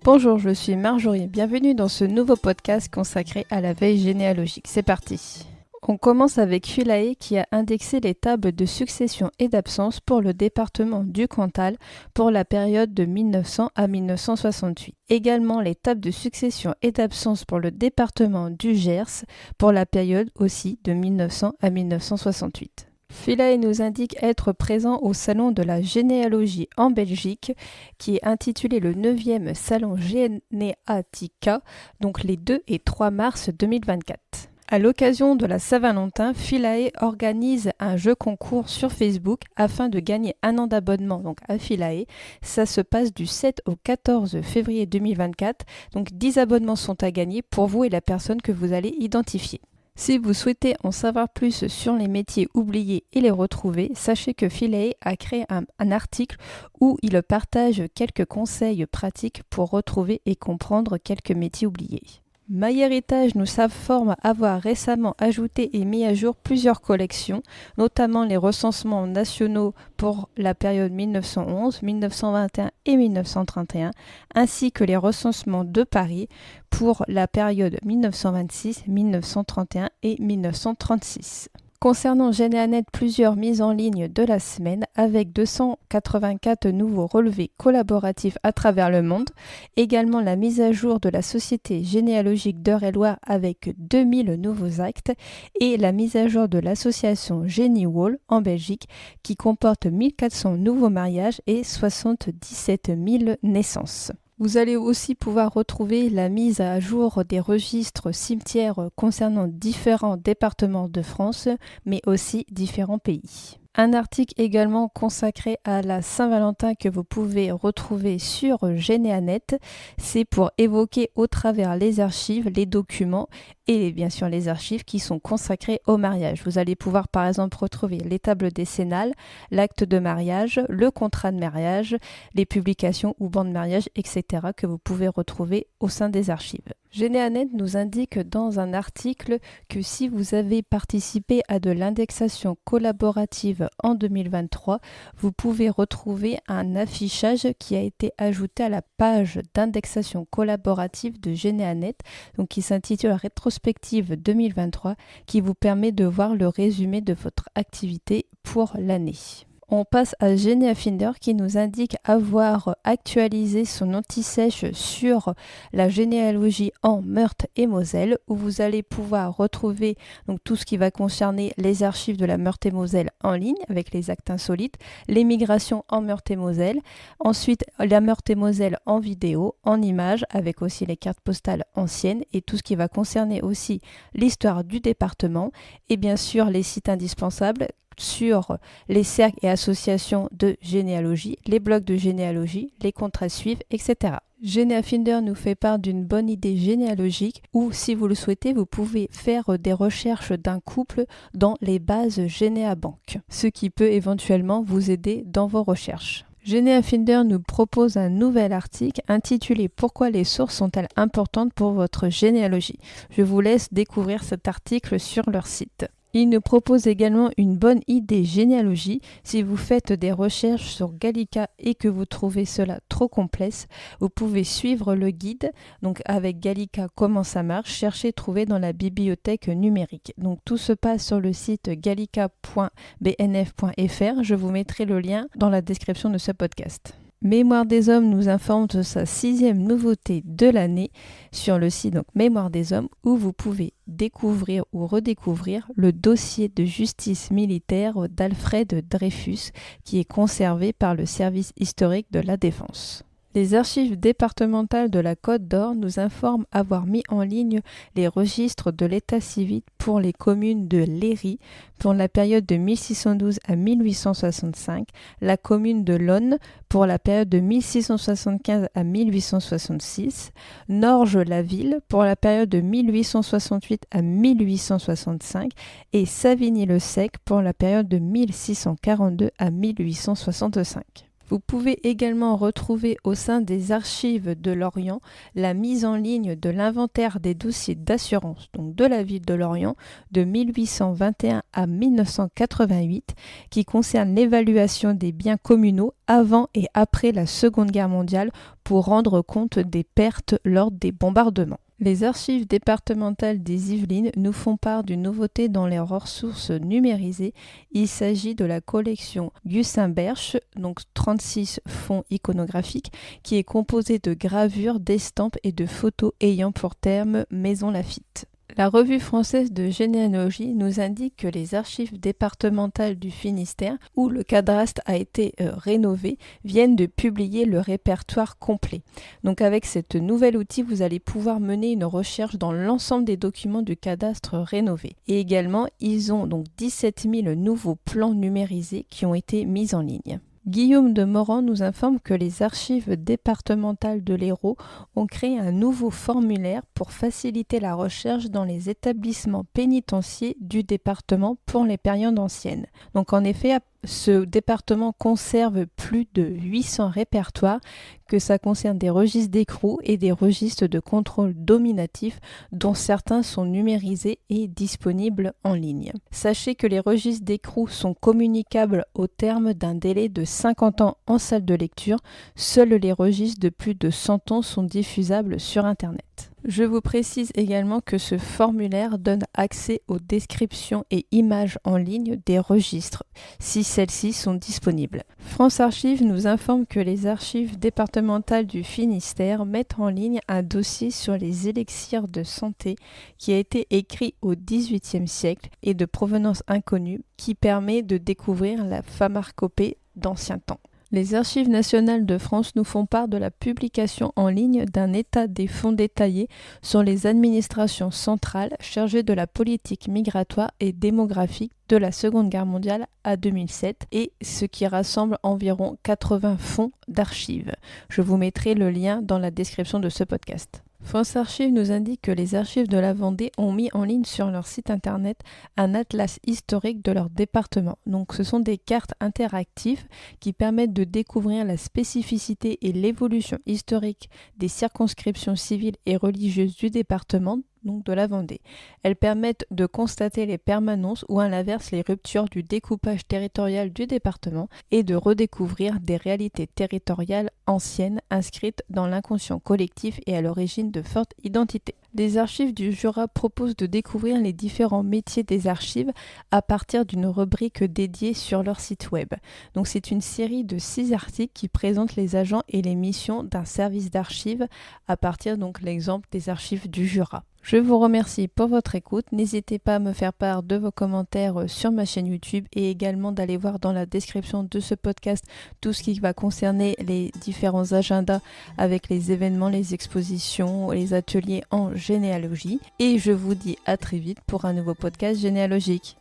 Bonjour, je suis Marjorie. Bienvenue dans ce nouveau podcast consacré à la veille généalogique. C'est parti. On commence avec Philae qui a indexé les tables de succession et d'absence pour le département du Cantal pour la période de 1900 à 1968. Également les tables de succession et d'absence pour le département du Gers pour la période aussi de 1900 à 1968. Philae nous indique être présent au salon de la généalogie en Belgique qui est intitulé le 9e salon Geneatica, donc les 2 et 3 mars 2024. À l'occasion de la Saint-Valentin, Philae organise un jeu concours sur Facebook afin de gagner un an d'abonnement donc à Philae. Ça se passe du 7 au 14 février 2024, donc 10 abonnements sont à gagner pour vous et la personne que vous allez identifier. Si vous souhaitez en savoir plus sur les métiers oubliés et les retrouver, sachez que Philae a créé un article où il partage quelques conseils pratiques pour retrouver et comprendre quelques métiers oubliés. MyHéritage nous informe avoir récemment ajouté et mis à jour plusieurs collections, notamment les recensements nationaux pour la période 1911, 1921 et 1931, ainsi que les recensements de Paris pour la période 1926, 1931 et 1936. Concernant Geneanet, plusieurs mises en ligne de la semaine avec 284 nouveaux relevés collaboratifs à travers le monde. Également la mise à jour de la Société généalogique d'Eure-et-Loir avec 2000 nouveaux actes et la mise à jour de l'association GenieWall en Belgique qui comporte 1400 nouveaux mariages et 77 000 naissances. Vous allez aussi pouvoir retrouver la mise à jour des registres cimetières concernant différents départements de France, mais aussi différents pays. Un article également consacré à la Saint-Valentin que vous pouvez retrouver sur Geneanet, c'est pour évoquer au travers les archives, les documents et bien sûr les archives qui sont consacrés au mariage. Vous allez pouvoir par exemple retrouver les tables décennales, l'acte de mariage, le contrat de mariage, les publications ou bancs de mariage, etc. que vous pouvez retrouver au sein des archives. Geneanet nous indique dans un article que si vous avez participé à de l'indexation collaborative en 2023, vous pouvez retrouver un affichage qui a été ajouté à la page d'indexation collaborative de Geneanet, donc qui s'intitule Rétrospective 2023, qui vous permet de voir le résumé de votre activité pour l'année. On passe à Geneafinder qui nous indique avoir actualisé son anti-sèche sur la généalogie en Meurthe et Moselle où vous allez pouvoir retrouver donc tout ce qui va concerner les archives de la Meurthe et Moselle en ligne avec les actes insolites, l'émigration en Meurthe et Moselle, ensuite la Meurthe et Moselle en vidéo, en images avec aussi les cartes postales anciennes et tout ce qui va concerner aussi l'histoire du département et bien sûr les sites indispensables sur les cercles et associations de généalogie, les blogs de généalogie, les comptes à suivre, etc. Geneafinder nous fait part d'une bonne idée généalogique où, si vous le souhaitez, vous pouvez faire des recherches d'un couple dans les bases Geneabank, ce qui peut éventuellement vous aider dans vos recherches. Geneafinder nous propose un nouvel article intitulé « Pourquoi les sources sont-elles importantes pour votre généalogie ?» Je vous laisse découvrir cet article sur leur site. Il nous propose également une bonne idée généalogie. Si vous faites des recherches sur Gallica et que vous trouvez cela trop complexe, vous pouvez suivre le guide. Donc avec Gallica, comment ça marche, cherchez, trouvez dans la bibliothèque numérique. Donc tout se passe sur le site gallica.bnf.fr. Je vous mettrai le lien dans la description de ce podcast. Mémoire des Hommes nous informe de sa 6e nouveauté de l'année sur le site donc Mémoire des Hommes où vous pouvez découvrir ou redécouvrir le dossier de justice militaire d'Alfred Dreyfus qui est conservé par le service historique de la Défense. Les archives départementales de la Côte d'Or nous informent avoir mis en ligne les registres de l'état civil pour les communes de Léry pour la période de 1612 à 1865, la commune de Lonne pour la période de 1675 à 1866, Norges-la-Ville pour la période de 1868 à 1865 et Savigny-le-Sec pour la période de 1642 à 1865. Vous pouvez également retrouver au sein des archives de Lorient la mise en ligne de l'inventaire des dossiers d'assurance, donc de la ville de Lorient, de 1821 à 1988, qui concerne l'évaluation des biens communaux avant et après la Seconde Guerre mondiale pour rendre compte des pertes lors des bombardements. Les archives départementales des Yvelines nous font part d'une nouveauté dans les ressources numérisées. Il s'agit de la collection Gussin-Berche, donc 36 fonds iconographiques, qui est composée de gravures, d'estampes et de photos ayant pour terme Maison Laffitte. La revue française de généalogie nous indique que les archives départementales du Finistère, où le cadastre a été rénové, viennent de publier le répertoire complet. Donc avec cet nouvel outil, vous allez pouvoir mener une recherche dans l'ensemble des documents du cadastre rénové. Et également, ils ont donc 17 000 nouveaux plans numérisés qui ont été mis en ligne. Guillaume de Morand nous informe que les archives départementales de l'Hérault ont créé un nouveau formulaire pour faciliter la recherche dans les établissements pénitentiaires du département pour les périodes anciennes. Donc en effet, ce département conserve plus de 800 répertoires, que ça concerne des registres d'écrou et des registres de contrôle dominatif dont certains sont numérisés et disponibles en ligne. Sachez que les registres d'écrou sont communicables au terme d'un délai de 50 ans en salle de lecture. Seuls les registres de plus de 100 ans sont diffusables sur Internet. Je vous précise également que ce formulaire donne accès aux descriptions et images en ligne des registres, si celles-ci sont disponibles. France Archives nous informe que les archives départementales du Finistère mettent en ligne un dossier sur les élixirs de santé qui a été écrit au XVIIIe siècle et de provenance inconnue, qui permet de découvrir la pharmacopée d'ancien temps. Les Archives nationales de France nous font part de la publication en ligne d'un état des fonds détaillés sur les administrations centrales chargées de la politique migratoire et démographique de la Seconde Guerre mondiale à 2007, et ce qui rassemble environ 80 fonds d'archives. Je vous mettrai le lien dans la description de ce podcast. France Archives nous indique que les archives de la Vendée ont mis en ligne sur leur site internet un atlas historique de leur département. Donc ce sont des cartes interactives qui permettent de découvrir la spécificité et l'évolution historique des circonscriptions civiles et religieuses du département, donc de la Vendée. Elles permettent de constater les permanences ou à l'inverse les ruptures du découpage territorial du département et de redécouvrir des réalités territoriales anciennes inscrites dans l'inconscient collectif et à l'origine de fortes identités. Les archives du Jura proposent de découvrir les différents métiers des archives à partir d'une rubrique dédiée sur leur site web. Donc c'est une série de 6 articles qui présentent les agents et les missions d'un service d'archives à partir donc l'exemple des archives du Jura. Je vous remercie pour votre écoute. N'hésitez pas à me faire part de vos commentaires sur ma chaîne YouTube et également d'aller voir dans la description de ce podcast tout ce qui va concerner les différents agendas avec les événements, les expositions, les ateliers en généalogie. Et je vous dis à très vite pour un nouveau podcast généalogique.